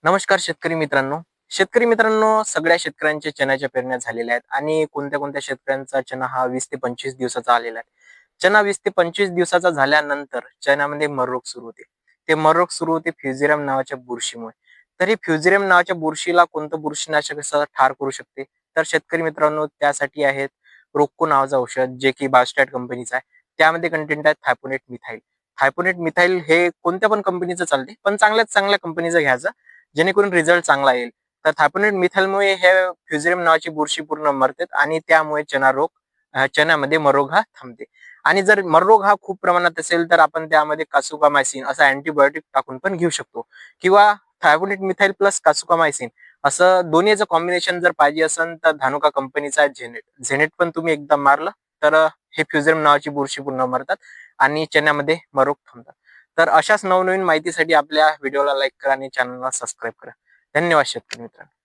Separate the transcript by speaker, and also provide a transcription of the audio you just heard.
Speaker 1: नमस्कार शेतकरी मित्रांनो. शेतकरी मित्रांनो, सगळ्या शेतकऱ्यांच्या चण्याच्या पेरण्या झालेल्या आहेत आणि कोणत्या कोणत्या शेतकऱ्यांचा चणा हा 20 ते 25 दिवसाचा आलेला आहे. चणा 20 ते 25 दिवसाचा झाल्यानंतर चण्यामध्ये मर रोग सुरू होते. ते मर रोग सुरू होते फ्युझेरियम नावाच्या बुरशीमुळे. तर हे फ्युझेरियम नावाच्या बुरशीला कोणतं बुरशीनाशक असं ठार करू शकते? तर शेतकरी मित्रांनो, त्यासाठी आहेत रोक्को नावाचं औषध, जे की बायोस्टॅट कंपनीचं आहे. त्यामध्ये कंटेंट आहे थायपोनेट मिथाइल. थायपोनेट मिथाइल हे कोणत्या पण कंपनीचं चालते, पण चांगल्यात चांगल्या कंपनीचं घ्यायचं, जेणेकरून रिझल्ट चांगला येईल. तर थायपोनेट मिथाइलमुळे हे फ्युझेरियम नावाची बुरशी पूर्ण मरते आणि त्यामुळे चण्यामध्ये मरोग हा थांबते. आणि जर मरोग हा खूप प्रमाणात असेल तर आपण त्यामध्ये कासुकामायसिन असा अँटीबायोटिक टाकून पण घेऊ शकतो, किंवा थायपोनेट मिथाइल प्लस कासुकामायसिन असं दोन्हीचं कॉम्बिनेशन जर पाहिजे असेल तर धानुका कंपनीचा झेनेट पण तुम्ही एकदा मारलं तर हे फ्युझेरियम नावाची बुरशी पूर्ण मरतात आणि चण्यामध्ये मरोग थांबतात. तर अशाच नवनवीन माहितीसाठी आपल्या व्हिडिओला लाईक करा आणि चॅनलला सबस्क्राईब करा. धन्यवाद शेतकरी मित्रांनो.